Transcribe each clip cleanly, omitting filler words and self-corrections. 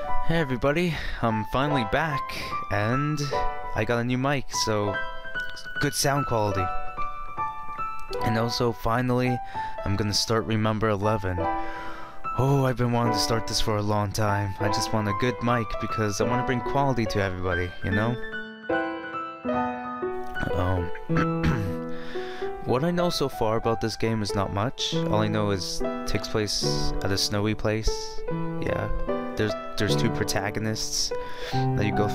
Hey everybody, I'm finally back, and I got a new mic, so good sound quality. And also, finally, I'm gonna start Remember 11. Oh, I've been wanting to start this for a long time. I just want a good mic because I want to bring quality to everybody, you know? What I know so far about this game is not much. All I know is it takes place at a snowy place. Yeah. There's two protagonists that you go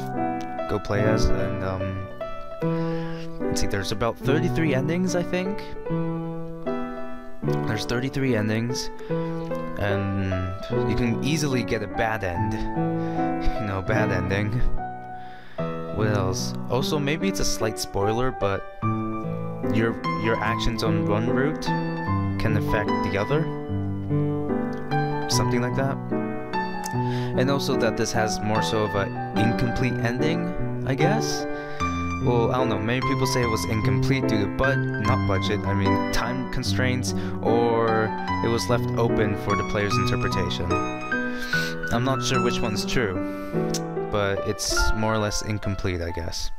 play as, and let's see, there's about 33 endings, I think. There's 33 endings, and you can easily get a bad end. You know, bad ending. What else? Also, maybe it's a slight spoiler, but your actions on one route can affect the other. Something like that. And also that this has more so of an incomplete ending, I guess? Well, I don't know, many people say it was incomplete due to not budget, I mean time constraints, or it was left open for the player's interpretation. I'm not sure which one's true, but it's more or less incomplete, I guess.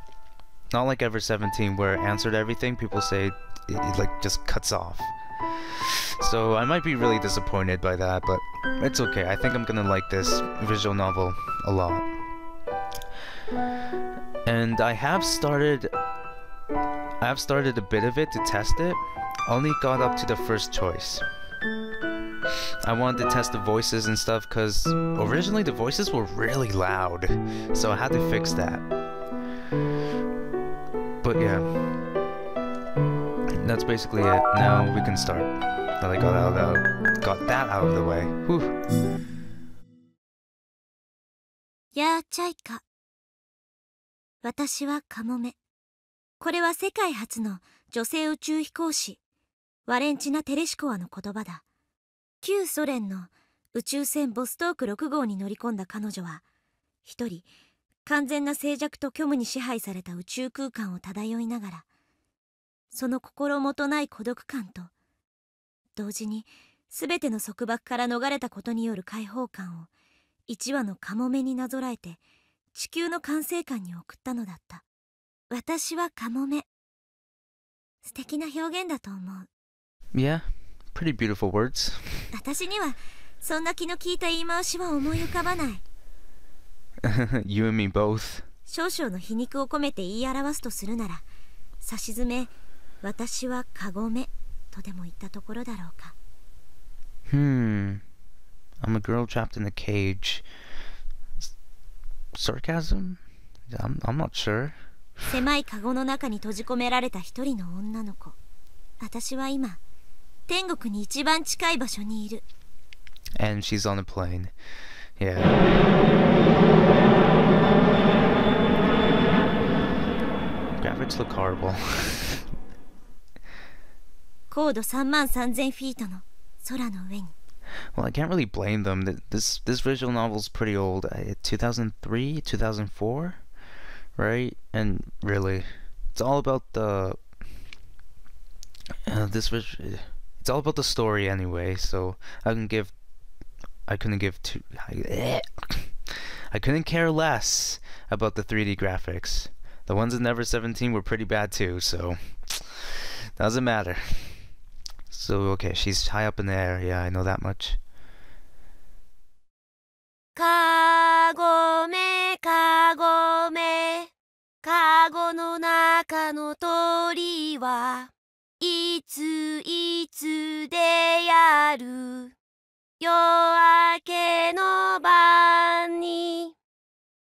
Not like Ever 17 where it answered everything, people say it like just cuts off. So I might be really disappointed by that, but it's okay. I think I'm gonna like this visual novel a lot. And I have started a bit of it to test it. Only got up to the first choice. I wanted to test the voices and stuff because originally the voices were really loud, so I had to fix that. But yeah, that's basically it. Now we can start. Now I got that out of the way. Whew. やーチャイカ。私はカモメ。これは世界初の女性宇宙飛行士、ワレンチナ・テレシコワの言葉だ。旧ソ連の宇宙船ボストーク6号に乗り込んだ彼女は、一人、完全な静寂と虚無に支配された宇宙空間を漂いながら、その心もとない孤独感と、同時に全ての束縛から逃れたことによる解放感を一羽のカモメになぞらえて地球の管制官に送ったのだった。私はカモメ。素敵な表現だと思う。Yeah, pretty beautiful words. 私にはそんな気の利いた言い回しは思い浮かばない。You and me both. 少々の皮肉を込めて言い表すとするなら、さしずめ私はカゴメとでも言ったところだろうか。I'm a girl trapped in a cage. Sarcasm? I'm not sure. 狭いカゴの中に閉じ込められた一人の女の子。私は今、天国に一番近い場所にいる。And she's on a plane. Yeah. Graphics look horrible. 高度33,000フィートの空の上に。Well, I can't really blame them. This visual novel's pretty old. 2003, 2004, right? And really, it's all about the it's all about the story anyway. So I couldn't care less about the 3D graphics. The ones in Ever 17 were pretty bad too. So doesn't matter. So, okay, she's high up in the air. Yeah, I know that much. カゴメカゴメカゴの中の鳥はいついつでやる夜明けの晩に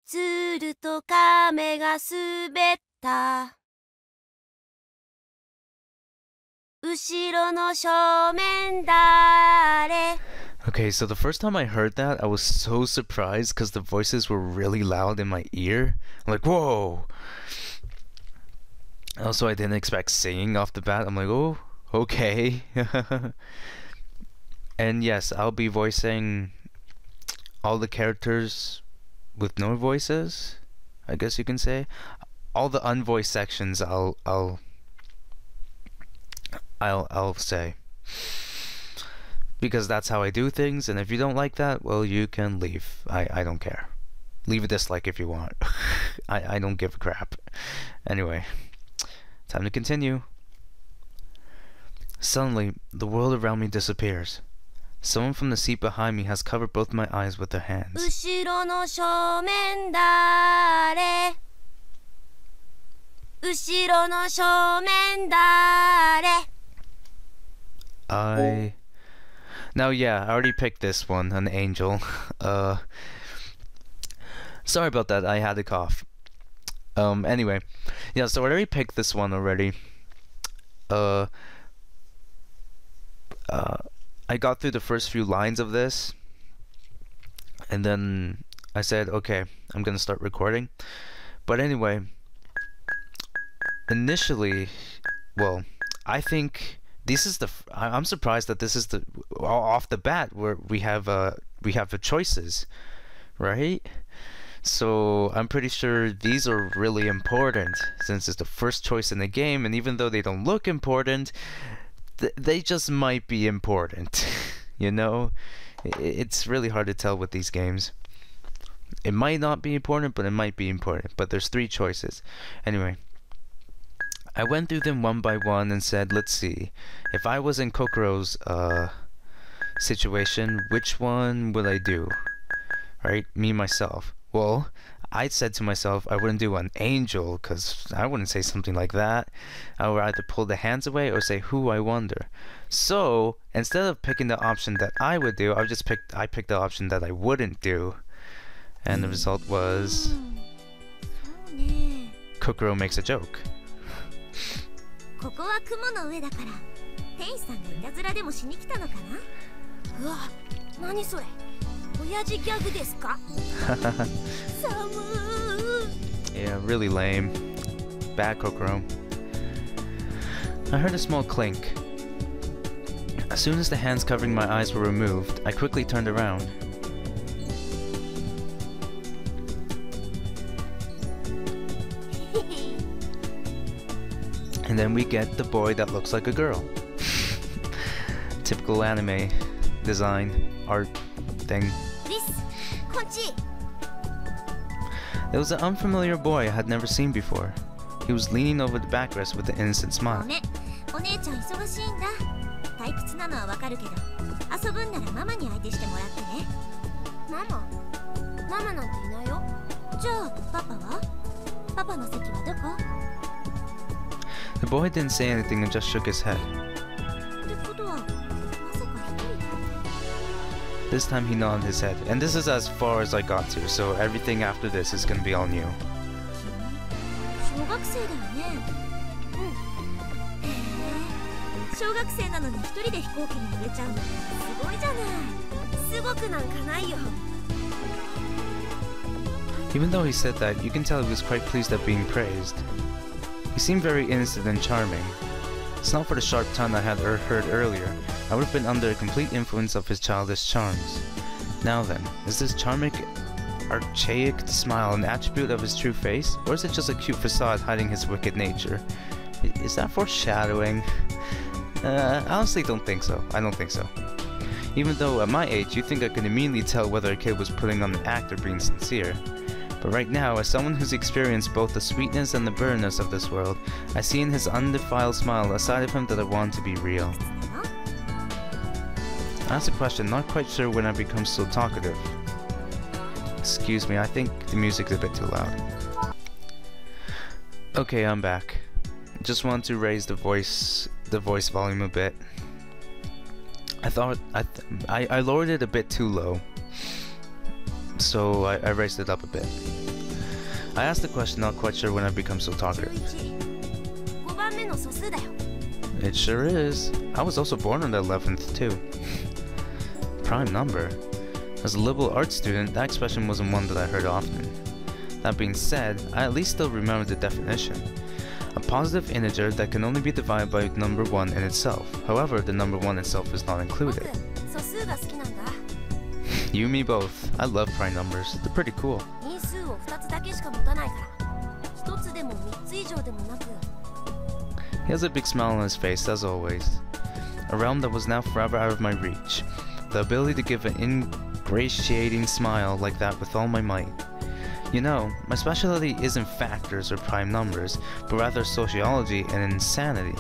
鶴と亀が滑った後ろの正面だれ Okay, so the first time I heard that, I was so surprised because the voices were really loud in my ear. I'm like, whoa! Also, I didn't expect singing off the bat. I'm like, oh, okay. And yes, I'll be voicing all the characters with no voices, I guess you can say. All the unvoiced sections I'll say. Because that's how I do things, and if you don't like that, well, you can leave. I don't care. leave a dislike if you want. I don't give a crap. Anyway, time to continue. Suddenly, the world around me disappears. Someone from the seat behind me has covered both my eyes with their hands. 後ろの正面誰後ろの正面誰 Now yeah, I already picked this one, an angel. Sorry about that, I had a cough. Anyway. Yeah, so I already picked this one already. I got through the first few lines of this, and then I said, okay, I'm gonna start recording. But anyway, initially, well, I think this is the I'm surprised that this is the off the bat where we have the choices, right? So I'm pretty sure these are really important since it's the first choice in the game, and even though they don't look important, they just might be important. You know, it's really hard to tell with these games. It might not be important, but it might be important. But there's 3 choices. Anyway, I went through them one by one and said, let's see, if I was in Kokoro's situation, which one would I do? Right, me myself. Well, I said to myself I wouldn't do an angel, because I wouldn't say something like that. I would either pull the hands away or say who I wonder. So instead of picking the option that I would do, I picked the option that I wouldn't do, and the result was Kokoro makes a joke. ここは雲の上だから天使さんがいたずらでもしに来たのかなうわ、何それ親父ギャグですか寒い Yeah, really lame. Bad Kokoro. I heard a small clink. As soon as the hands covering my eyes were removed, I quickly turned around. And then we get the boy that looks like a girl. Typical anime design, art thing. There was an unfamiliar boy I had never seen before. He was leaning over the backrest with an innocent smile. お姉ちゃん忙しいんだ退屈なのはわかるけど遊ぶんならママに相手してもらってねママなんていないよじゃあパパはパパの席はどこ The boy didn't say anything and just shook his head. ってことはまさか一人 This time he nodded his head, and this is as far as I got to, so everything after this is gonna be all new. 小学生だよねへえ小学生なのに一人で飛行機に乗れちゃうのすごいじゃないすごくなんかないよ Even though he said that, you can tell he was quite pleased at being praised. He seemed very innocent and charming. It's not for the sharp tongue I had heard earlier. I would have been under the complete influence of his childish charms. Now then, is this charming, archaic smile an attribute of his true face, or is it just a cute facade hiding his wicked nature? Is that foreshadowing? I honestly don't think so. I don't think so. Even though at my age, you think I could immediately tell whether a kid was putting on an act or being sincere. But right now, as someone who's experienced both the sweetness and the bitterness of this world, I see in his undefiled smile a side of him that I want to be real. I asked a question, not quite sure when I become so talkative. Excuse me, I think the music's a bit too loud. Okay, I'm back. Just want to raise the voice volume a bit. I thought I lowered it a bit too low, so I raised it up a bit. I asked the question, not quite sure when I become so talkative. It sure is. I was also born on the 11th too. Prime number. As a liberal arts student, that expression wasn't one that I heard often. That being said, I at least still remember the definition. A positive integer that can only be divided by number 1 in itself. However, the number 1 itself is not included. You, me both. I love prime numbers. They're pretty cool. He has a big smile on his face, as always. A realm that was now forever out of my reach. The ability to give an ingratiating smile like that with all my might. You know, my specialty isn't factors or prime numbers, but rather sociology and insanity.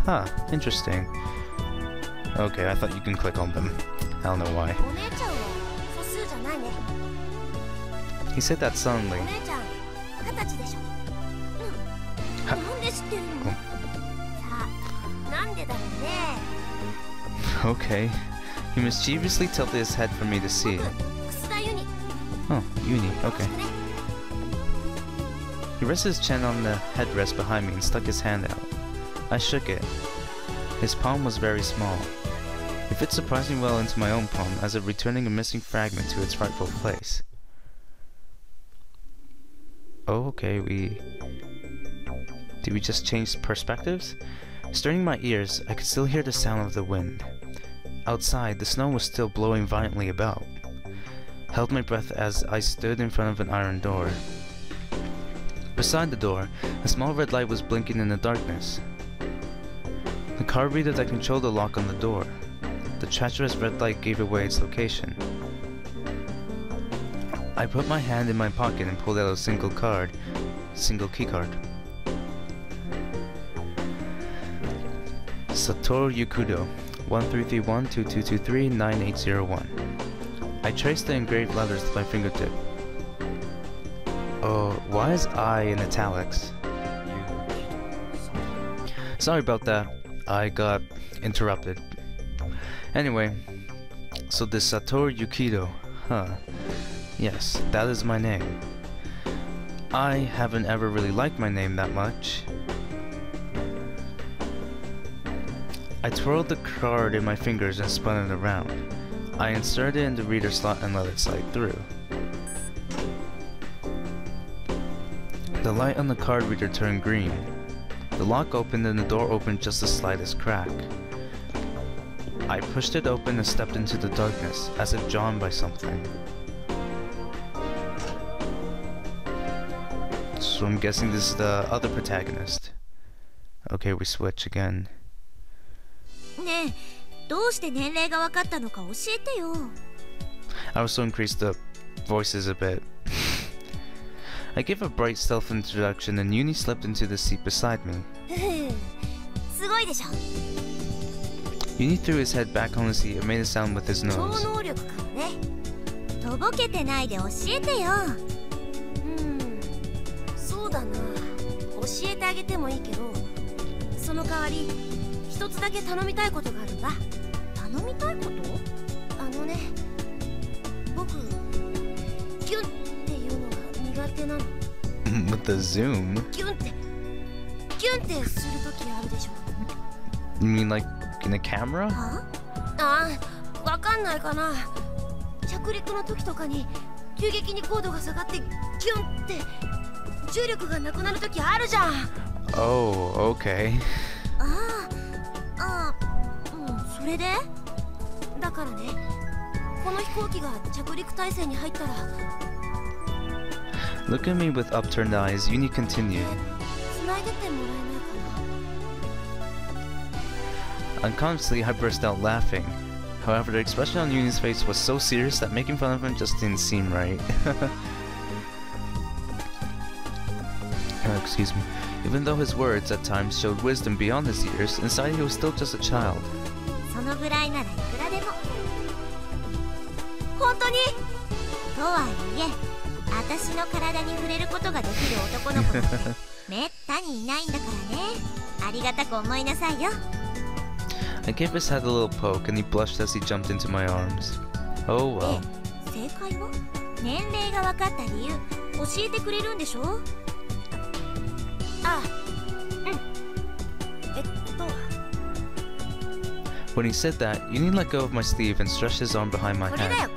Huh, interesting. Okay, I thought you can click on them. I don't know why. He said that suddenly. Okay. He mischievously tilted his head for me to see. Oh, Uni, okay. He rested his chin on the headrest behind me and stuck his hand out. I shook it. His palm was very small. It fit surprisingly well into my own palm, as if returning a missing fragment to its rightful place. Oh, okay, Did we just change perspectives? Straining my ears, I could still hear the sound of the wind. Outside, the snow was still blowing violently about. Held my breath as I stood in front of an iron door. Beside the door, a small red light was blinking in the darkness. The card reader that controlled the lock on the door. The treacherous red light gave away its location. I put my hand in my pocket and pulled out a single key card. Satoru Yukudo, 1331-2223-9801. I traced the engraved letters with my fingertip. Oh, why is I in italics? Sorry about that. I got interrupted. Anyway, so this Satoru Yukido, huh? Yes, that is my name. I haven't ever really liked my name that much. I twirled the card in my fingers and spun it around. I inserted it in the reader slot and let it slide through. The light on the card reader turned green. The lock opened and the door opened just the slightest crack. I pushed it open and stepped into the darkness, as if drawn by something. So I'm guessing this is the other protagonist. Okay, we switch again. I also increased the voices a bit. I gave a bright self-introduction and Uni slipped into the seat beside me. Uni threw his head back on the seat and made a sound with his nose. With the zoom? You mean like in a camera? Oh, okay. Look at me with upturned eyes, Uni continued. Unconsciously, I burst out laughing. However, the expression on Uni's face was so serious that making fun of him just didn't seem right. Excuse me. Even though his words at times showed wisdom beyond his years, inside he was still just a child. I gave his head a little poke and he blushed as he jumped into my arms. Oh well. When he said that, Uni let go of my sleeve and stretched his arm behind my head.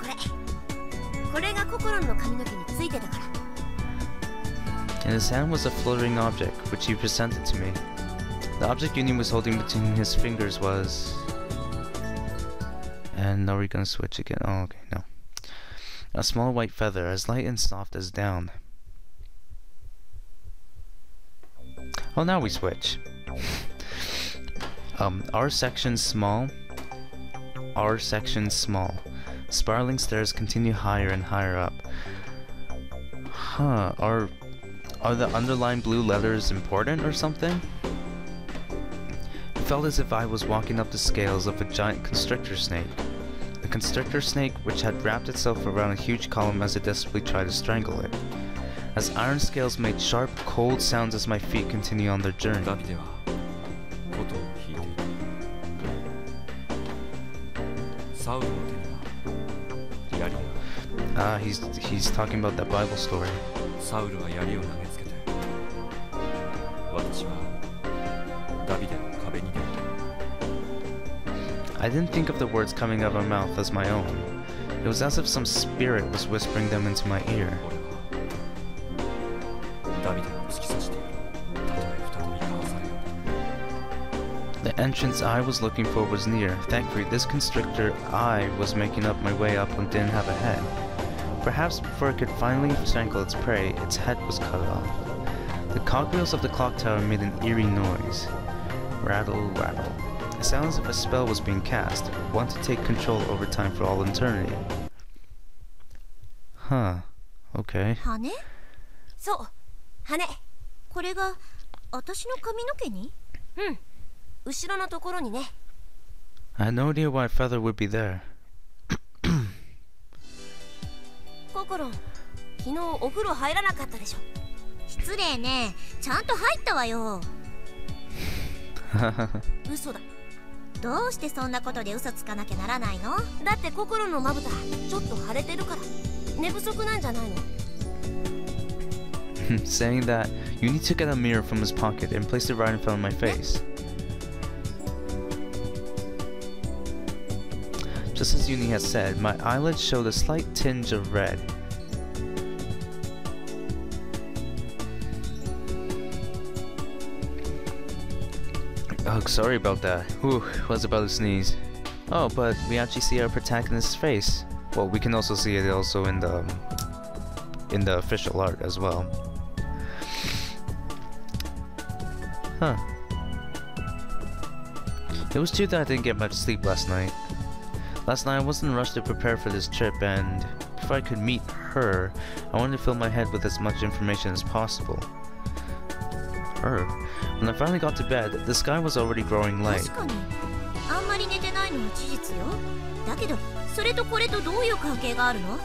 In his hand was a floating object, which he presented to me. The object Uni was holding between his fingers was... And are we gonna switch again? Oh, okay, no. A small white feather, as light and soft as down. Oh, now we switch. R section small. R section small. Spiraling stairs continue higher and higher up. Huh, are the underlined blue letters important or something? It felt as if I was walking up the scales of a giant constrictor snake. A constrictor snake which had wrapped itself around a huge column as it desperately tried to strangle it. As iron scales made sharp, cold sounds as my feet continue on their journey. Ah, he's talking about that Bible story. I didn't think of the words coming out of my mouth as my own. It was as if some spirit was whispering them into my ear. The entrance I was looking for was near. Thankfully, this constrictor I was making up my way up and didn't have a head. Perhaps before it could finally strangle its prey, its head was cut off. The cogwheels of the clock tower made an eerie noise. Rattle, rattle. It sounded as if a spell was being cast, one to take control over time for all eternity. Huh. Okay. 羽？そう、羽。これが私の髪の毛に？うん。後ろのところにね。I had no idea why a feather would be there. ココロン、昨日お風呂入らなかったでしょ。失礼ね。ちゃんと入ったわよ。嘘だ。どうしてそんなことで嘘つかなきゃならないの？だってココロンのまぶたちょっと腫れてるから。寝不足なんじゃないの？Saying that, Uni took out a mirror from his pocket and placed it right in front of my face. Just as Uni had said, my eyelids showed a slight tinge of red. Oh, sorry about that. Whew, was about to sneeze. Oh, but we actually see our protagonist's face. Well, we can also see it also in the official art as well. Huh. It was true that I didn't get much sleep last night. Last night I wasn't rushed to prepare for this trip, and before I could meet her, I wanted to fill my head with as much information as possible. Her. When I finally got to bed, the sky was already growing light. 確かに。あんまり寝てないのは事実よ。だけど、それとこれとどういう関係があるの？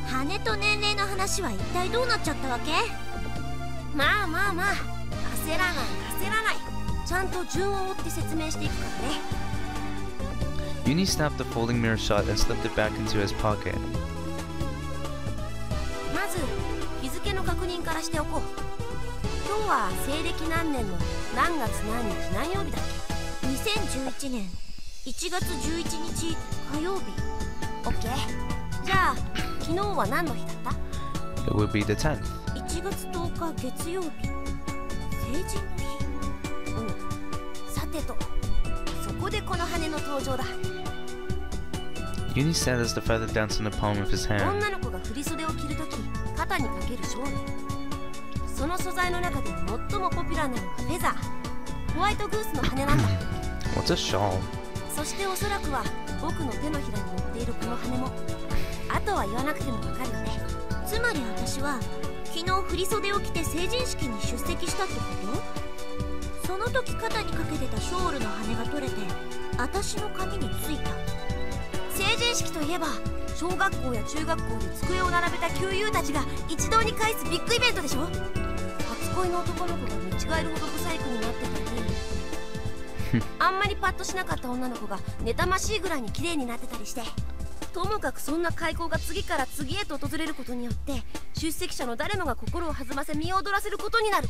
羽と年齢の話は一体どうなっちゃったわけ？まあまあまあ、焦らない焦らない。ちゃんと順を追って説明していくからね。Uni snapped the folding mirror shut and slipped it back into his pocket. まず日付の確認からしておこう。今日は西暦何年の何月何日何曜日だっけ？2011年1月11日火曜日。オッケー。じゃあ昨日は何の日だった？ It would be the 10th. 1月10日月曜日。成人の日。うん。さてと、そこでこの羽の登場だ。Uni said as the feather danced in the palm of his hand. 女の子が振り袖を着るとき、肩にかけるショール。その素材の中で最もポピュラーなのがフェザー。ホワイトグースの羽なんだ。What's a shawl? そしておそらくは僕の手のひらに乗っているこの羽も。あとは言わなくてもわかるよね。つまり私は昨日振り袖を着て成人式に出席したってこと？その時肩にかけてたショールの羽が取れて私の髪についた。成人式といえば小学校や中学校で机を並べた旧友たちが一堂に会すビッグイベントでしょ。初恋の男の子が見違えるほどブサイクになってたりあんまりパッとしなかった女の子が妬ましいぐらいに綺麗になってたりして、ともかくそんな開口が次から次へと訪れることによって出席者の誰もが心を弾ませ身を躍らせることになる。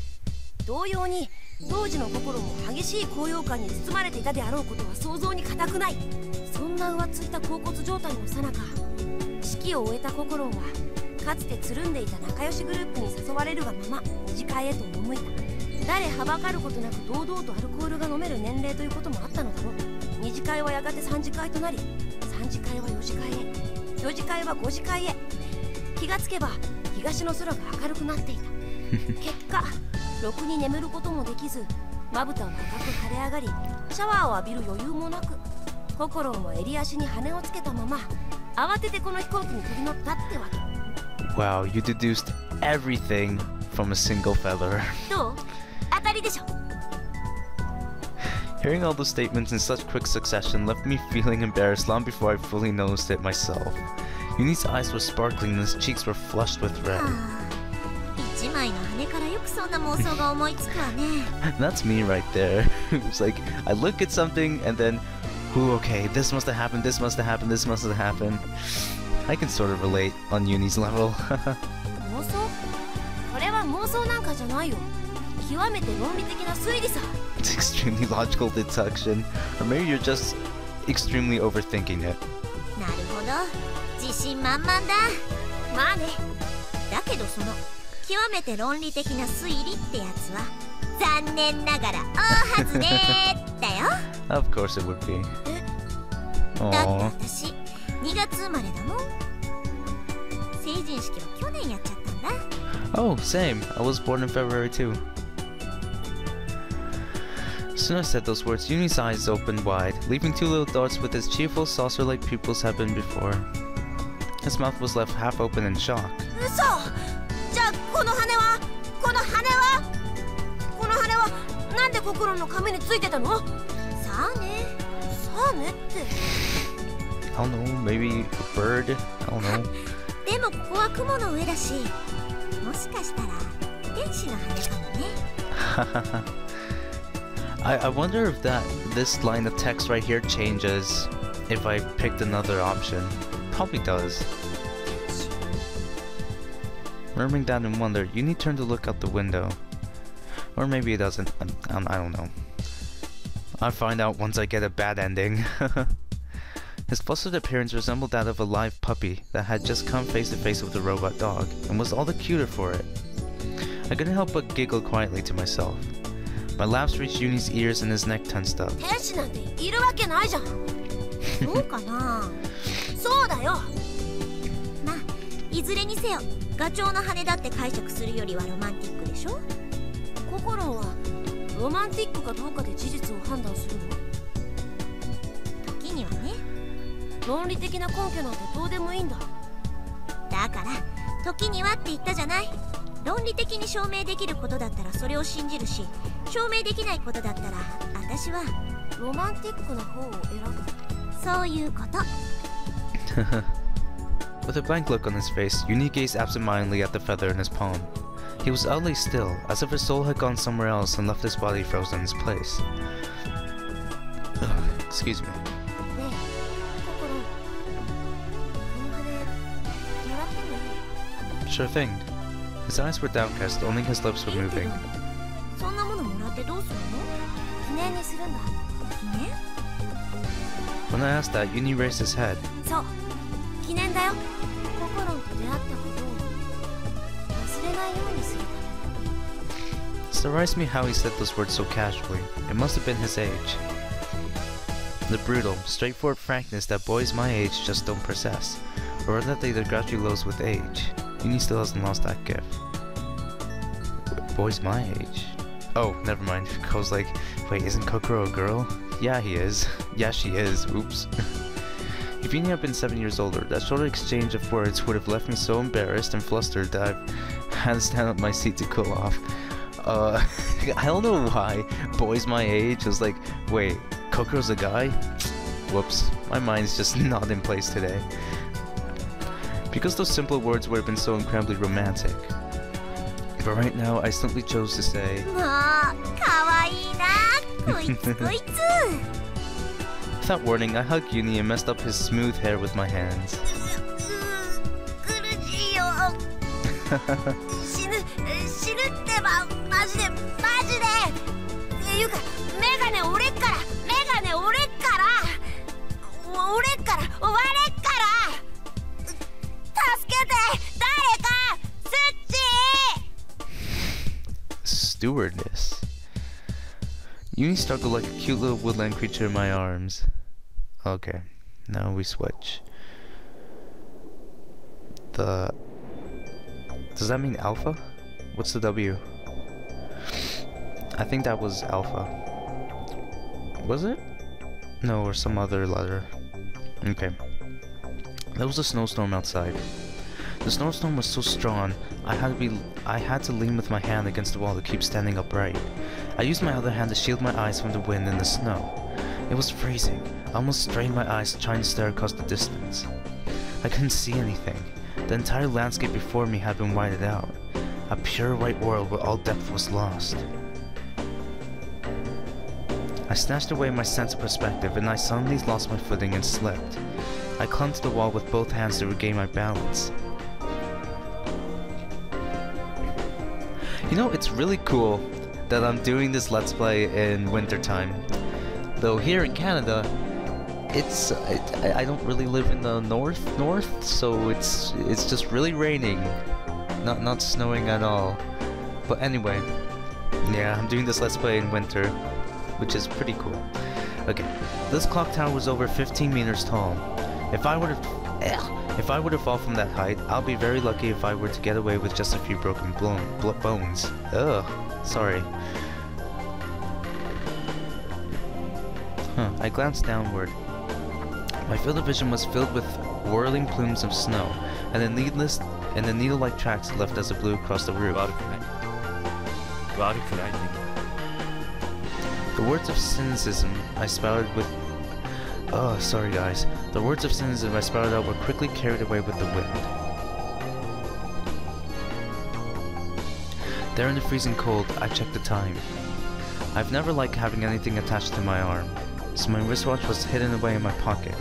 同様に当時の心も激しい高揚感に包まれていたであろうことは想像に難くない。そんな浮ついた恍惚状態の最中、式を終えたココロンはかつてつるんでいた仲良しグループに誘われるがまま二次会へと赴いた。誰はばかることなく堂々とアルコールが飲める年齢ということもあったのだろう。二次会はやがて三次会となり、三次会は四次会へ、四次会は五次会へ。気がつけば東の空が明るくなっていた。結果ろくに眠ることもできず、まぶたは赤く腫れ上がり、シャワーを浴びる余裕もなく、ココロンは襟足に羽をつけたまま慌ててこの飛行機に飛び乗ったってわけ。Wow, you deduced everything from a single feather. どう？当たりでしょ。 Hearing all those statements in such quick succession left me feeling embarrassed long before I fully noticed it myself. Yunie's eyes were sparkling and his cheeks were flushed with red. 一枚の羽からよくそんな妄想が思いつくわね。That's me right there. It's like, I look at something and then, ooh, okay, this must have happened, this must have happened, this must have happened. I can sort of relate on Yunie's level. 妄想？これは妄想なんかじゃないよ。極めて論理的な推理さ。 It's extremely logical deduction. Or maybe you're just extremely overthinking it. なるほど。自信満々だ。まあね。だけどその極めて論理的な推理ってやつは残念ながら大外れだよ。Of course it would be. だって Aww. 私2月生まれだもん。成人式は去年やっちゃったんだ。 Oh, same. I was born in February too. As soon as I said those words, Yunie's eyes opened wide, leaving two little darts with his cheerful saucer-like pupils had been before. His mouth was left half open in shock. 嘘！じゃあこの羽はなんで心の髪についてたの？さあねって。 I don't know, maybe a bird? I don't know. でもここは雲の上だし、もしかしたら天使の羽かもね。I wonder if this line of text right here changes if I picked another option. Probably does. Remembering that in wonder, Yunie turned to look out the window. Or maybe it doesn't. I don't know. I'll find out once I get a bad ending. His flustered appearance resembled that of a live puppy that had just come face to face with a robot dog, and was all the cuter for it. I couldn't help but giggle quietly to myself. My laughs reached Yunie's ears and his neck tensed up. 天使なんているわけないじゃん。そうかな。そうだよ。まあいずれにせよガチョウの羽だって解釈するよりはロマンティックでしょ。心はロマンティックかどうかで事実を判断するの？時にはね。論理的な根拠なんてどうでもいいんだ。だから時にはって言ったじゃない。論理的に証明できることだったらそれを信じるし、証明できないことだったら私はロマンティックな方を選ぶ。そういうこと。With a blank look on his face, Yunie gazed absentmindedly at the feather in his palm. He was oddly still, as if his soul had gone somewhere else and left his body frozen in its place. Excuse me. Sure thing. His eyes were downcast, only his lips were moving. そんなものもらってどうするの？記念にするんだ。記念？ When I asked that, Yunie raised his head. そう。記念だよ。心と出会ったことを忘れないようにするため。It surprised me how he said those words so casually. It must have been his age. The brutal, straightforward frankness that boys my age just don't possess, or that they gradually lose with age. Yunie still hasn't lost that gift. Boys my age? Oh, never mind. I was like, wait, isn't Kokoro a girl? Yeah, he is. Yeah, she is. Oops. If Yunie had been 7 years older, that short exchange of words would have left me so embarrassed and flustered that I had to stand up my seat to cool off. I don't know why boys my age was like, wait, Kokoro's a guy? Whoops, my mind's just not in place today. Because those simple words would have been so incredibly romantic. But right now, I simply chose to say, もう、かわいいな、こいつこいつ。Without warning, I hugged Yunie and messed up his smooth hair with my hands. 苦しいよ。死ぬってば、マジで。っていうか、メガネ折れっから、助けて、誰か、スッチー。 Stewardess. Yunie struggled like a cute little woodland creature in my arms. Okay, now we switch. Does that mean alpha? What's the W? I think that was alpha. Was it? No, or some other letter. Okay. There was a snowstorm outside. The snowstorm was so strong, I had to lean with my hand against the wall to keep standing upright. I used my other hand to shield my eyes from the wind and the snow. It was freezing. I almost strained my eyes trying to stare across the distance. I couldn't see anything. The entire landscape before me had been whited out. A pure white world where all depth was lost. I snatched away my sense of perspective and I suddenly lost my footing and slipped. I clung to the wall with both hands to regain my balance. You know, it's really cool that I'm doing this Let's Play in wintertime. Though here in Canada, I don't really live in the north, so it's just really raining. Not snowing at all. But anyway, yeah, I'm doing this Let's Play in winter, which is pretty cool. Okay, this clock tower was over 15 meters tall. If I were to fall from that height, I'll be very lucky if I were to get away with just a few broken bones. Ugh, sorry. I glanced downward. My field of vision was filled with whirling plumes of snow, and the needle-like tracks left as it blew across the roof. The words of cynicism I spouted with... Oh, sorry guys. The words of cynicism I spouted out were quickly carried away with the wind. There in the freezing cold, I checked the time. I've never liked having anything attached to my arm, so my wristwatch was hidden away in my pocket.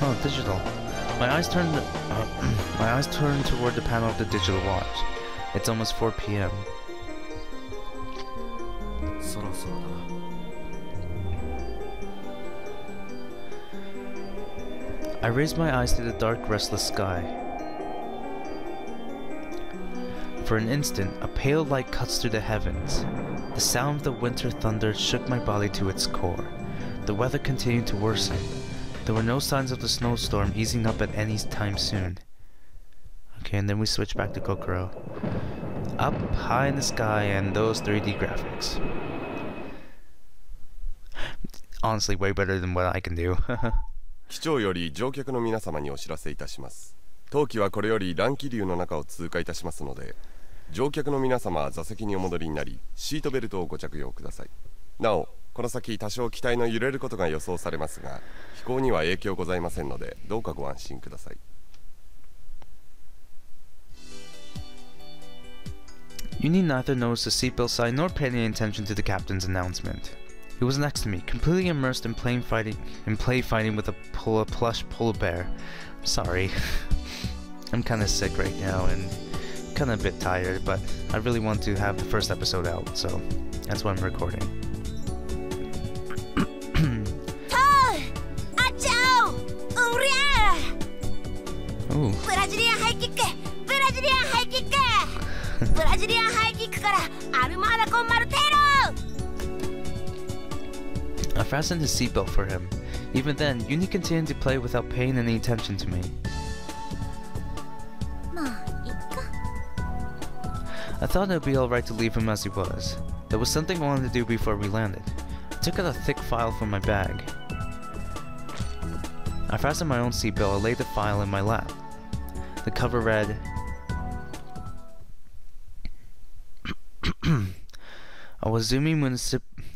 Oh, digital. My eyes turned toward the panel of the digital watch. It's almost 4 p.m. I raised my eyes to the dark, restless sky. For an instant, a pale light cuts through the heavens. The sound of the winter thunder shook my body to its core. The weather continued to worsen. There were no signs of the snowstorm easing up at any time soon. Okay, and then we switch back to Kokoro. Up high in the sky and those 3D graphics. Honestly, way better than what I can do. 機長より乗客の皆様にお知らせいたします。当機はこれより乱気流の中を通過いたしますので、乗客の皆様は座席にお戻りになり、シートベルトをご着用ください。なお、この先多少機体の揺れることが予想されますが、飛行には影響ございませんので、どうかご安心ください。You need neither notice the seatbelt sign nor pay any attention to the captain's announcement. He was next to me, completely immersed in play fighting with a plush polar bear. Sorry. I'm kinda sick right now and kinda a bit tired, but I really want to have the first episode out, so that's why I'm recording. Ooh. Brazilian high kick! Brazilian high kick! Brazilian high kick からアルマーダコンマルテロ! I fastened his seatbelt for him. Even then, Uni continued to play without paying any attention to me. I thought it would be alright to leave him as he was. There was something I wanted to do before we landed. I took out a thick file from my bag. I fastened my own seatbelt and laid the file in my lap. The cover read, Awazumi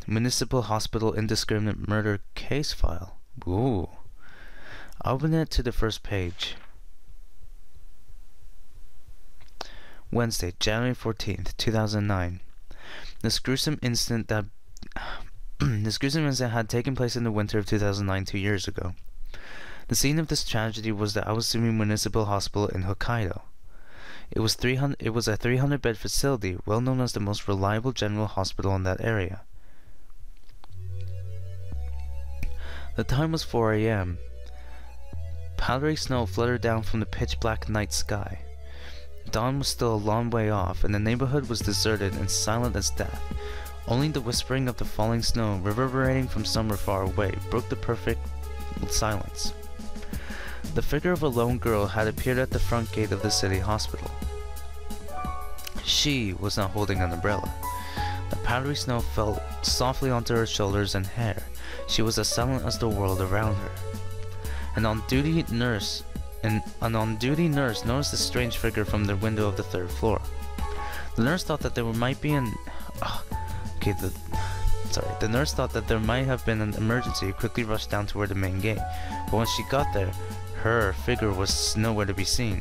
Municipal Hospital Indiscriminate Murder Case File. Ooh. I opened it to the first page. Wednesday, January 14th, 2009. This gruesome incident had taken place in the winter of 2009, 2 years ago. The scene of this tragedy was the Awazumi Municipal Hospital in Hokkaido. It was a 300-bed facility, well known as the most reliable general hospital in that area. The time was 4 a.m. Powdery snow fluttered down from the pitch-black night sky. Dawn was still a long way off, and the neighborhood was deserted and silent as death. Only the whispering of the falling snow, reverberating from somewhere far away, broke the perfect silence. The figure of a lone girl had appeared at the front gate of the city hospital. She was not holding an umbrella. The powdery snow fell softly onto her shoulders and hair. She was as silent as the world around her. An on-duty nurse noticed a strange figure from the window of the 3rd floor. The nurse thought that there might be an... The nurse thought that there might have been an emergency and quickly rushed down toward the main gate. But when she got there, her figure was nowhere to be seen.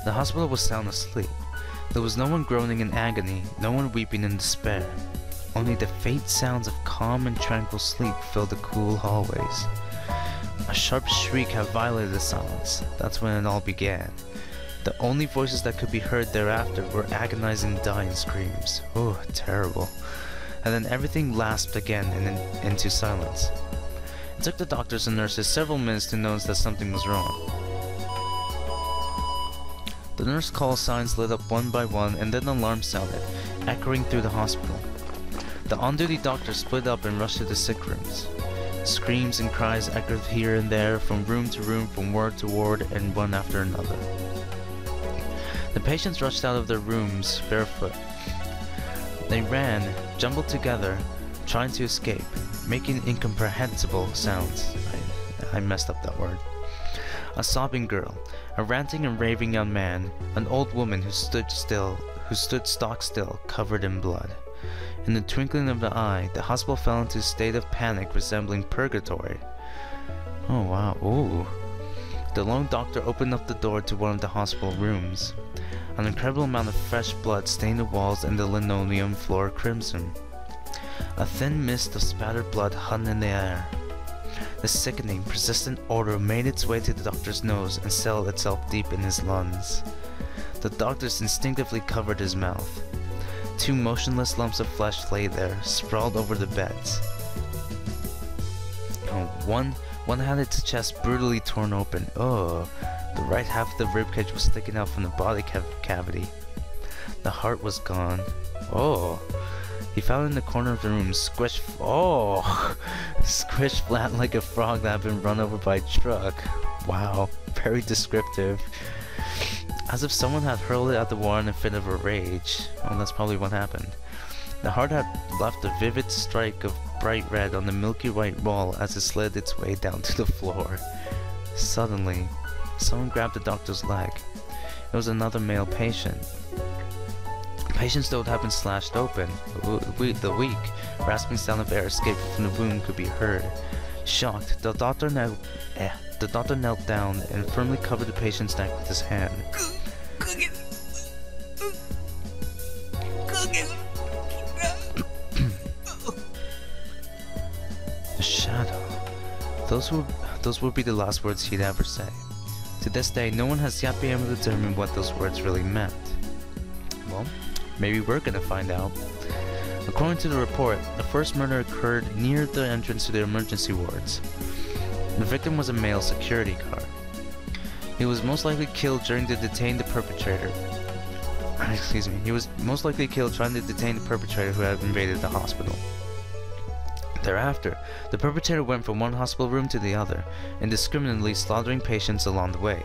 The hospital was sound asleep. There was no one groaning in agony, no one weeping in despair. Only the faint sounds of calm and tranquil sleep filled the cool hallways. A sharp shriek had violated the silence. That's when it all began. The only voices that could be heard thereafter were agonizing dying screams. Oh, terrible. And then everything lapsed again into silence. It took the doctors and nurses several minutes to notice that something was wrong. The nurse call signs lit up one by one, and then alarms sounded, echoing through the hospital. The on-duty doctors split up and rushed to the sick rooms. Screams and cries echoed here and there, from room to room, from ward to ward, and one after another. The patients rushed out of their rooms barefoot. They ran, jumbled together, trying to escape, making incomprehensible sounds. I messed up that word. A sobbing girl, a ranting and raving young man, an old woman who stood stock still, covered in blood. In the twinkling of the eye, the hospital fell into a state of panic resembling purgatory. Oh wow, ooh. The lone doctor opened up the door to one of the hospital rooms. An incredible amount of fresh blood stained the walls and the linoleum floor crimson. A thin mist of spattered blood hung in the air. The sickening, persistent odor made its way to the doctor's nose and settled itself deep in his lungs. The doctors instinctively covered his mouth. 2 motionless lumps of flesh lay there, sprawled over the beds. One had its chest brutally torn open. Oh, the right half of the ribcage was sticking out from the body cavity. The heart was gone. Oh, he found in the corner of the room, squished flat like a frog that had been run over by a truck. Wow, very descriptive. As if someone had hurled it at the wall in a fit of a rage. Well, that's probably what happened. The heart had left a vivid strike of bright red on the milky white wall as it slid its way down to the floor. Suddenly, someone grabbed the doctor's leg. It was another male patient. Patient's throat had been slashed open. The weak, rasping sound of air escaping from the wound could be heard. Shocked, the doctor knelt down and firmly covered the patient's neck with his hand. The shadow. Those would be the last words he'd ever say. To this day, no one has yet been able to determine what those words really meant. Well, maybe we're gonna find out. According to the report, the first murder occurred near the entrance to the emergency wards. The victim was a male security guard. He was most likely killed trying to detain the perpetrator. He was most likely killed trying to detain the perpetrator who had invaded the hospital. Thereafter, the perpetrator went from one hospital room to the other, indiscriminately slaughtering patients along the way.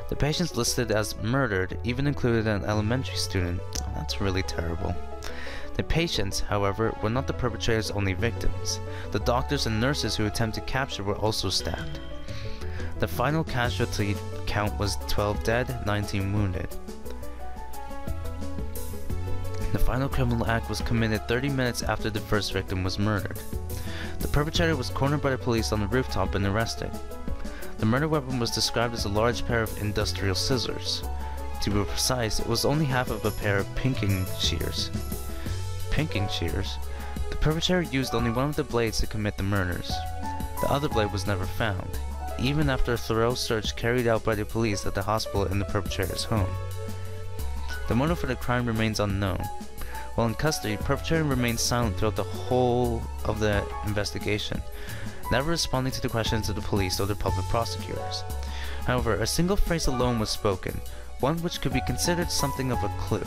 The patients listed as murdered even included an elementary student. Oh, that's really terrible. The patients, however, were not the perpetrator's only victims. The doctors and nurses who attempted capture were also stabbed. The final casualty count was 12 dead, 19 wounded. The final criminal act was committed 30 minutes after the first victim was murdered. The perpetrator was cornered by the police on the rooftop and arrested. The murder weapon was described as a large pair of industrial scissors. To be precise, it was only half of a pair of pinking shears. Pinking shears? The perpetrator used only one of the blades to commit the murders. The other blade was never found, even after a thorough search carried out by the police at the hospital and the perpetrator's home. The motive for the crime remains unknown. While in custody, the perpetrator remained silent throughout the whole of the investigation, never responding to the questions of the police or the public prosecutors. However, a single phrase alone was spoken, one which could be considered something of a clue.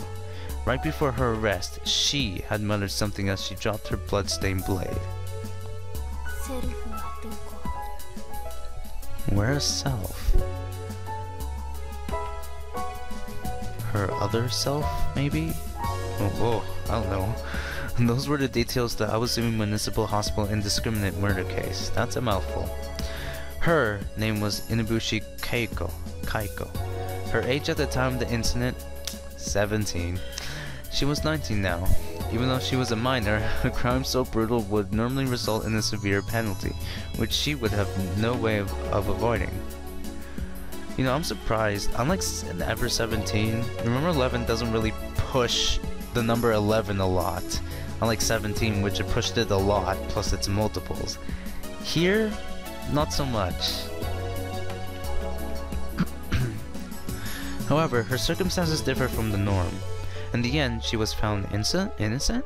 Right before her arrest, she had muttered something as she dropped her blood-stained blade. Where's self? Her other self, maybe? Oh, I don't know. And those were the details that Awazumi Municipal Hospital indiscriminate murder case. That's a mouthful. Her name was Inubushi Kaiko. Her age at the time of the incident, 17. She was 19 now. Even though she was a minor, a crime so brutal would normally result in a severe penalty, which she would have no way of avoiding. You know, I'm surprised. Unlike Ever 17, remember 11 doesn't really push the number 11 a lot. Unlike 17, which it pushed it a lot, plus its multiples. Here, not so much. However, her circumstances differ from the norm. In the end, she was found innocent?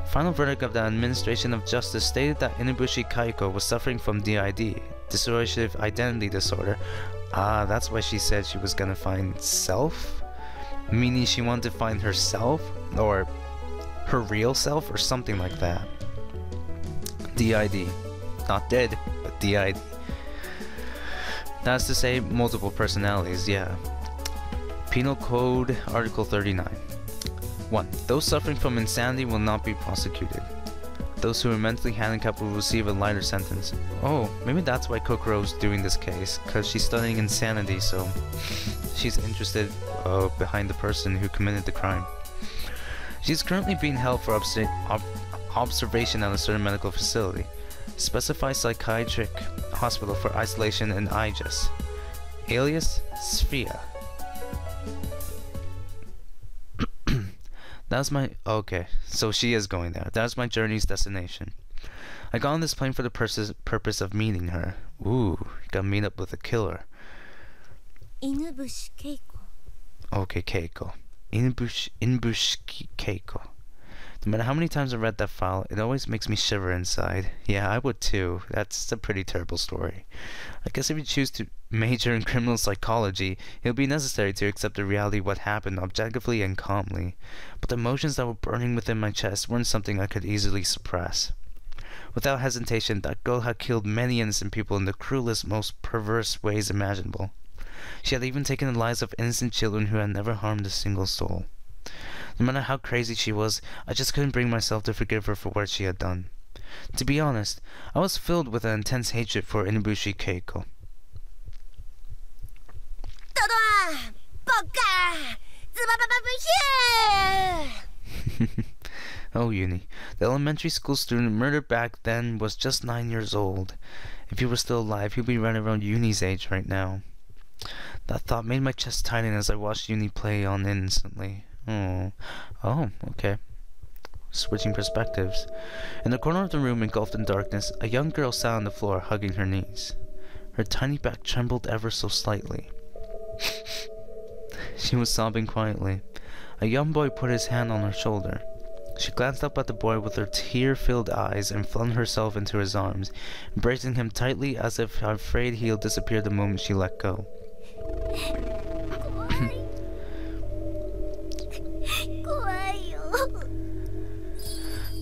Final verdict of the Administration of Justice stated that Inubushi Kaiko was suffering from DID, dissociative identity disorder. Ah, that's why she said she was gonna find self? Meaning she wanted to find herself? Or her real self? Or something like that. DID. Not dead, but DID. That's to say, multiple personalities, yeah. Penal Code, Article 39. 1. Those suffering from insanity will not be prosecuted. Those who are mentally handicapped will receive a lighter sentence. Oh, maybe that's why Kokoro's doing this case, because she's studying insanity, so she's interested behind the person who committed the crime. She's currently being held for observation at a certain medical facility. Specified psychiatric hospital for isolation and IGES. Alias, Sphia. That's my... Okay, so she is going there. That's my journey's destination. I got on this plane for the purpose of meeting her. Ooh, gotta meet up with a killer. Inubushi Keiko. Okay, Keiko. Inubushi Keiko. No matter how many times I read that file, it always makes me shiver inside. Yeah, I would too. That's a pretty terrible story. I guess if you choose to major in criminal psychology, it would be necessary to accept the reality of what happened objectively and calmly. But the emotions that were burning within my chest weren't something I could easily suppress. Without hesitation, that girl had killed many innocent people in the cruelest, most perverse ways imaginable. She had even taken the lives of innocent children who had never harmed a single soul. No matter how crazy she was, I just couldn't bring myself to forgive her for what she had done. To be honest, I was filled with an intense hatred for Inubushi Keiko. Oh, Uni. The elementary school student murdered back then was just 9 years old. If he were still alive, he'd be right around Uni's age right now. That thought made my chest tighten as I watched Uni play on innocently. Oh, okay. Switching perspectives. In the corner of the room, engulfed in darkness, a young girl sat on the floor, hugging her knees. Her tiny back trembled ever so slightly. She was sobbing quietly. A young boy put his hand on her shoulder. She glanced up at the boy with her tear-filled eyes and flung herself into his arms, embracing him tightly as if afraid he'll disappear the moment she let go.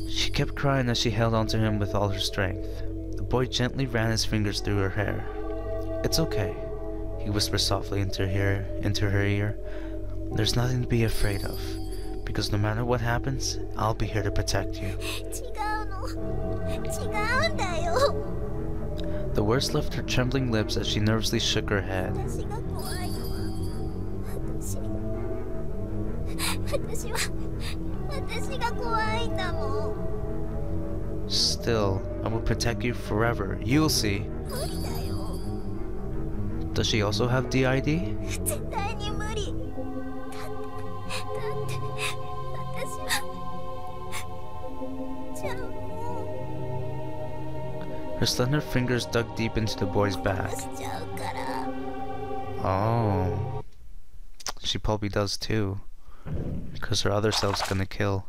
She kept crying as she held onto him with all her strength. The boy gently ran his fingers through her hair. "It's okay," he whispered softly into her ear. "There's nothing to be afraid of, because no matter what happens, I'll be here to protect you." The words left her trembling lips as she nervously shook her head. "Still, I will protect you forever. You'll see." Does she also have DID? Her slender fingers dug deep into the boy's back. Oh. She probably does too. Because her other self's gonna kill.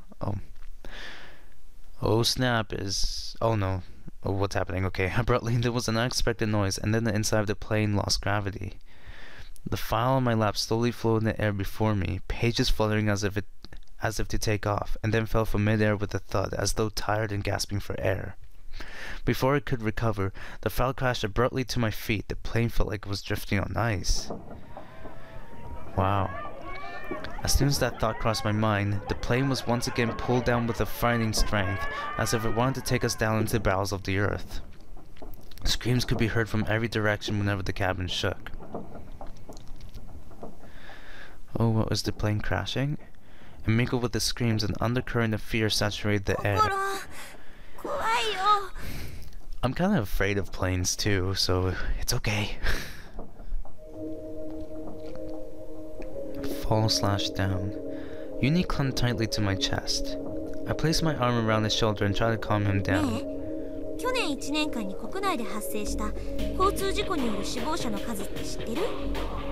Oh snap is... Oh no. Oh, what's happening? Okay. Abruptly there was an unexpected noise, and then the inside of the plane lost gravity. The file on my lap slowly floated in the air before me, pages fluttering as if to take off, and then fell from midair with a thud, as though tired and gasping for air. Before I could recover, the file crashed abruptly to my feet. The plane felt like it was drifting on ice. Wow. As soon as that thought crossed my mind, the plane was once again pulled down with a frightening strength, as if it wanted to take us down into the bowels of the earth. Screams could be heard from every direction whenever the cabin shook. Oh, what was the plane crashing? And mingled with the screams, an undercurrent of fear saturated the air. I'm kind of afraid of planes too, so it's okay. Fall/down. Uni clung tightly to my chest. I placed my arm around his shoulder and tried to calm him down. 去年1年間に国内で発生した交通事故による死亡者の数って知ってる？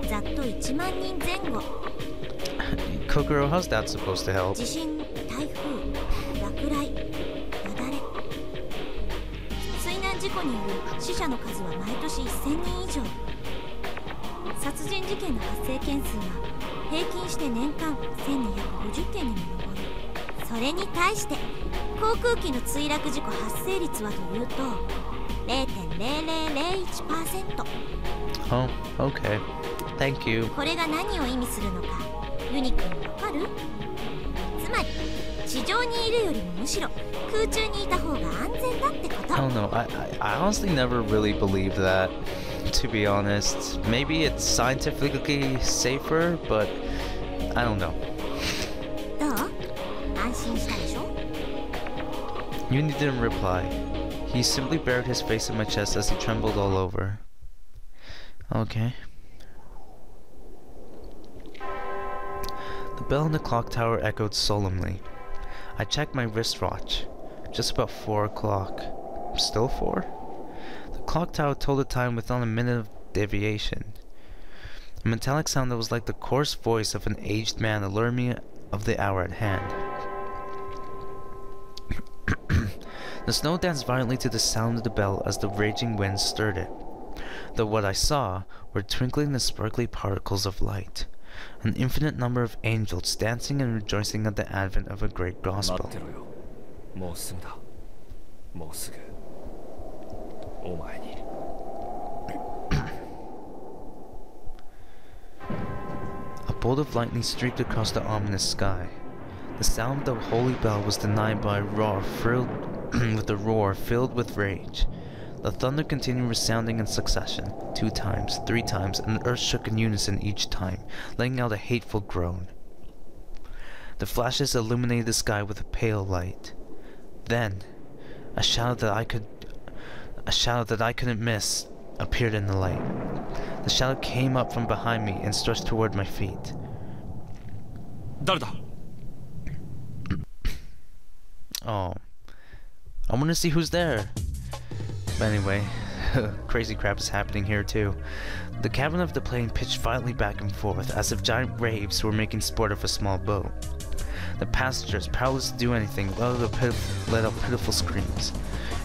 ざっと1万人前後。Kokoro, how's that supposed to help? 地震、台風、落雷、雪崩。水難事故による死者の数は毎年1000人以上。殺人事件の発生件数は平均して年間1250件にも上る。それに対して航空機の墜落事故発生率はというと 0.0001%。 Oh, okay. Thank you. これが何を意味するのかユニ君わかる？つまり地上にいるよりもむしろ空中にいた方が安全だってこと。 I don't know. I honestly never really believed that, to be honest. Maybe it's scientifically safer, but I don't know. どう？安心したでしょ？ Uni didn't reply. He simply buried his face in my chest as he trembled all over. Okay. The bell in the clock tower echoed solemnly. I checked my wristwatch. Just about 4 o'clock. Still 4? The clock tower told the time without a minute of deviation. A metallic sound that was like the coarse voice of an aged man alerted me of the hour at hand. The snow danced violently to the sound of the bell as the raging wind stirred it, though what I saw were twinkling and sparkly particles of light, an infinite number of angels dancing and rejoicing at the advent of a great gospel. A bolt of lightning streaked across the ominous sky. The sound of the holy bell was denied by a roar filled with rage. The thunder continued resounding in succession, 2 times, 3 times, and the earth shook in unison each time, letting out a hateful groan. The flashes illuminated the sky with a pale light. Then, a shadow that I couldn't miss appeared in the light. The shadow came up from behind me and stretched toward my feet. 誰だ? Oh, I want to see who's there. But anyway, crazy crap is happening here too. The cabin of the plane pitched violently back and forth, as if giant waves were making sport of a small boat. The passengers, powerless to do anything, let out pitiful screams.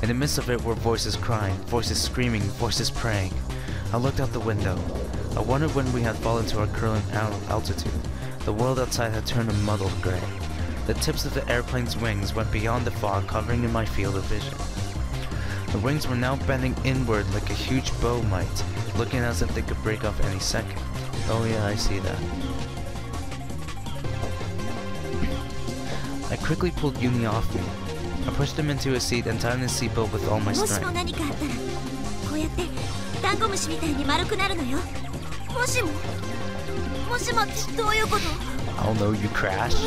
In the midst of it were voices crying, voices screaming, voices praying. I looked out the window. I wondered when we had fallen to our current altitude. The world outside had turned a muddled gray. The tips of the airplane's wings went beyond the fog covering in my field of vision. The wings were now bending inward like a huge bow might, looking as if they could break off any second. Oh yeah, I see that. I quickly pulled Uni off me. I pushed him into a seat and tied his seatbelt with all my strength. Oh no, you crashed?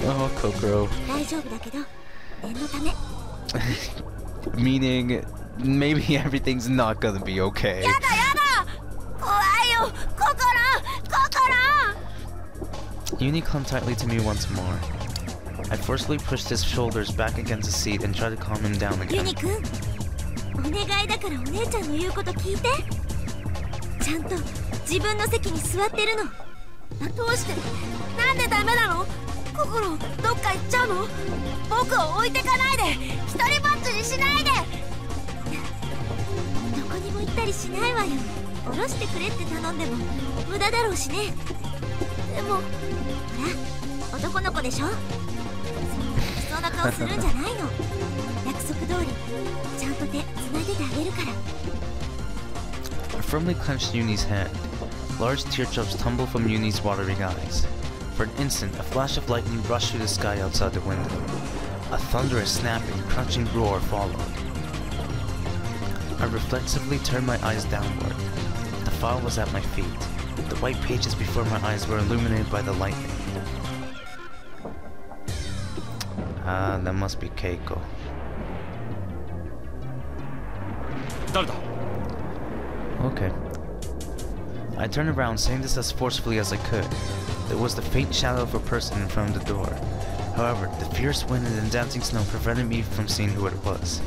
Oh, Kokoro. Meaning, maybe everything's not gonna be okay. Uni clung tightly to me once more. I forcefully pushed his shoulders back against the seat and tried to calm him down again. Uni-kun, お願いだからお姉ちゃんの言うこと聞いて。ちゃんと自分の席に座ってるの。どうして？なんでダメなの？心、どっか行っちゃうの？僕を置いてかないで。一人ぼっちにしないで。どこにも行ったりしないわよ。降ろしてくれって頼んでも無駄だろうしね。でも、ほら、男の子でしょ？そんな顔するんじゃないの。約束通り、ちゃんと手繋いでてあげるから。I firmly clenched Uni's hand. Large teardrops tumbled from Yuni's watering eyes. For an instant, a flash of lightning rushed through the sky outside the window. A thunderous snapping, crunching roar followed. I reflexively turned my eyes downward. The file was at my feet. The white pages before my eyes were illuminated by the lightning. Ah, that must be Keiko. 誰だ Okay. I turned around, saying this as forcefully as I could. There was the faint shadow of a person in front of the door. However, the fierce wind and the dancing snow prevented me from seeing who it was.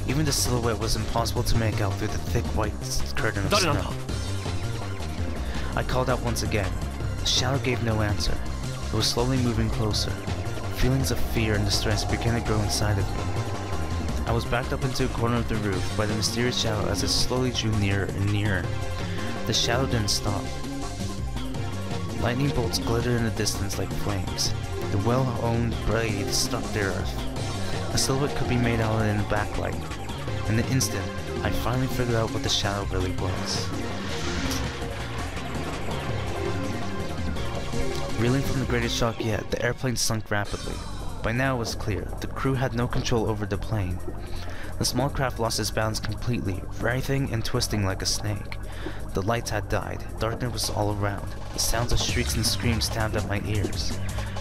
Even the silhouette was impossible to make out through the thick white curtain of snow. I called out once again. The shadow gave no answer. It was slowly moving closer. Feelings of fear and distress began to grow inside of me. I was backed up into a corner of the roof by the mysterious shadow as it slowly drew nearer and nearer. The shadow didn't stop. Lightning bolts glittered in the distance like flames. The well-owned blade struck the earth. A silhouette could be made out in the backlight. In the instant, I finally figured out what the shadow really was. Reeling from the greatest shock yet, the airplane sunk rapidly. By now it was clear, the crew had no control over the plane. The small craft lost its balance completely, writhing and twisting like a snake. The lights had died, darkness was all around. The sounds of shrieks and screams stabbed at my ears.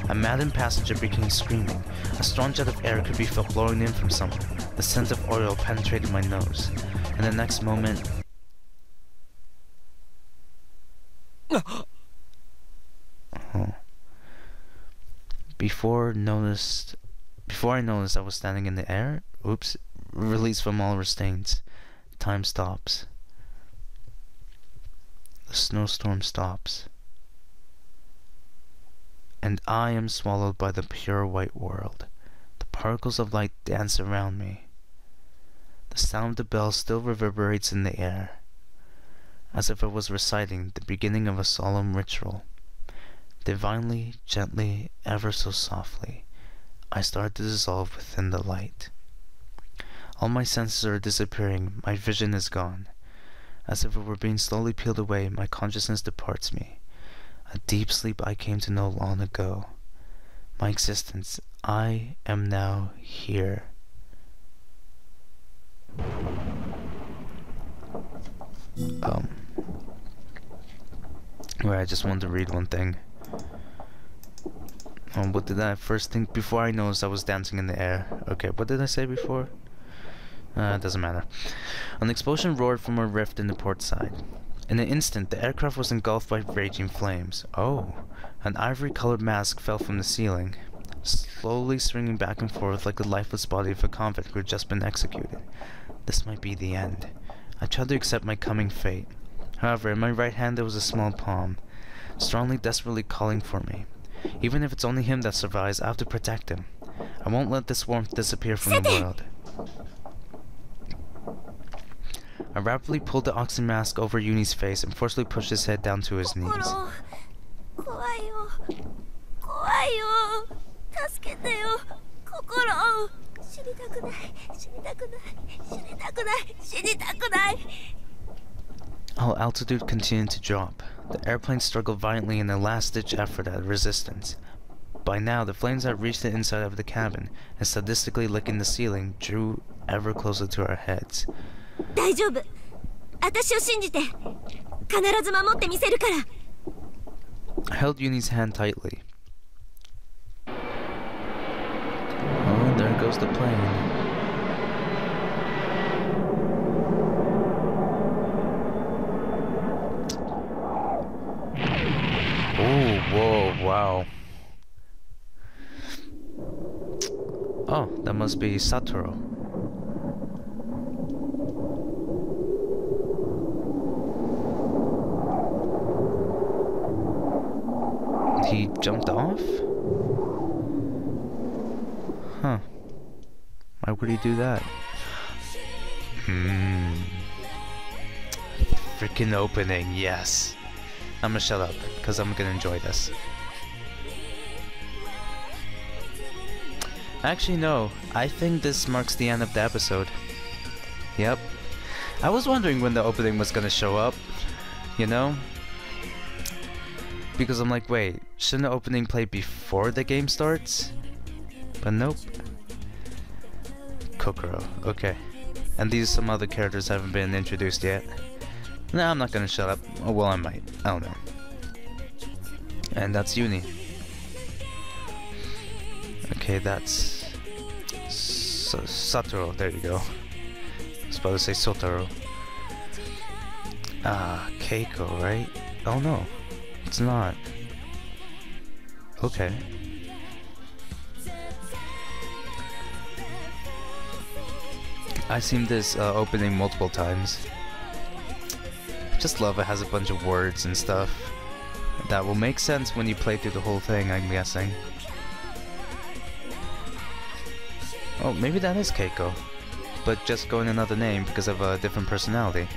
A maddened passenger began screaming. A strong jet of air could be felt blowing in from somewhere. The scent of oil penetrated my nose. And the next moment... Before I noticed I was standing in the air. Oops. Released from all restraints. Time stops. The snowstorm stops. And I am swallowed by the pure white world. The particles of light dance around me. The sound of the bell still reverberates in the air, as if it was reciting the beginning of a solemn ritual. Divinely, gently, ever so softly, I start to dissolve within the light. All my senses are disappearing, my vision is gone. As if it were being slowly peeled away, my consciousness departs me. A deep sleep I came to know long ago. My existence, I am now here. Wait, I just wanted to read one thing. What did I first think before I noticed I was dancing in the air? Okay, what did I say before? It doesn't matter. An explosion roared from a rift in the port side. In an instant, the aircraft was engulfed by raging flames. Oh, an ivory-colored mask fell from the ceiling, slowly swinging back and forth like the lifeless body of a convict who had just been executed. This might be the end. I tried to accept my coming fate. However, in my right hand there was a small palm, strongly, desperately calling for me. Even if it's only him that survives, I have to protect him. I won't let this warmth disappear from the world. I rapidly pulled the oxygen mask over Yuni's face and forcibly pushed his head down to his knees. Our altitude continued to drop. The airplane struggled violently in a last-ditch effort at resistance. By now, the flames had reached the inside of the cabin, and sadistically licking the ceiling, drew ever closer to our heads. 大丈夫。私を信じて。必ず守ってみせるから。I held Yuni's hand tightly. Oh, there goes the plane. Oh, whoa, wow. Oh, that must be Satoru. He jumped off? Huh. Why would he do that? Freaking opening, yes. I'm gonna shut up, because I'm gonna enjoy this. Actually, no. I think this marks the end of the episode. Yep. I was wondering when the opening was gonna show up. You know? Because I'm like, wait, shouldn't the opening play before the game starts? But nope. Kokoro, okay. And these some other characters haven't been introduced yet. Nah, I'm not gonna shut up. Oh, well, I might. I don't know. And that's Uni. Okay, that's Satoru. There you go. I was about to say Sotaro. Keiko, right? Oh no, it's not. Okay. I've seen this opening multiple times. Just love it has a bunch of words and stuff. That will make sense when you play through the whole thing, I'm guessing. Oh, maybe that is Keiko. But just going another name because of a different personality.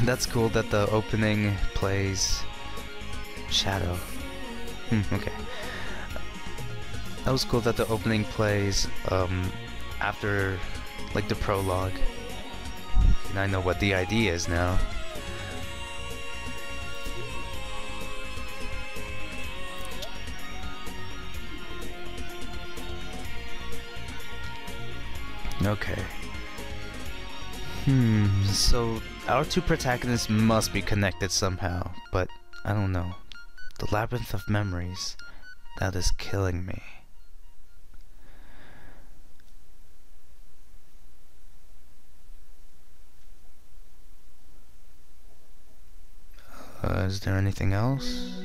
That's cool that the opening plays Shadow. Okay. That was cool that the opening plays after like the prologue. And I know what the idea is now. Okay. So our two protagonists must be connected somehow, but I don't know. The labyrinth of memories, that is killing me. Is there anything else?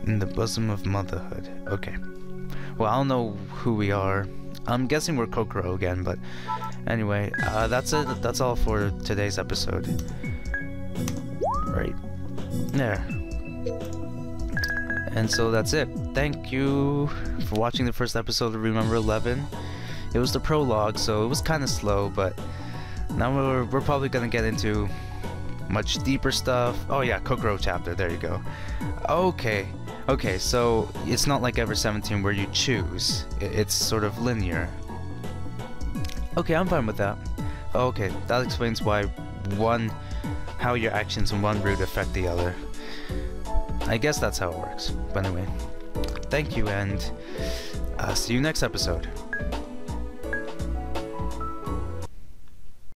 In the bosom of motherhood. Okay. Well, I don't know who we are. I'm guessing we're Kokoro again, but anyway, that's it. That's all for today's episode. Right there. And so that's it. Thank you for watching the first episode of Remember 11. It was the prologue, so it was kind of slow, but now we're probably gonna get into much deeper stuff. Oh yeah, Kokoro chapter. There you go. Okay, so it's not like Ever 17 where you choose. It's sort of linear. Okay, I'm fine with that. Okay, that explains why how your actions in one route affect the other. I guess that's how it works. But anyway, thank you, and see you next episode.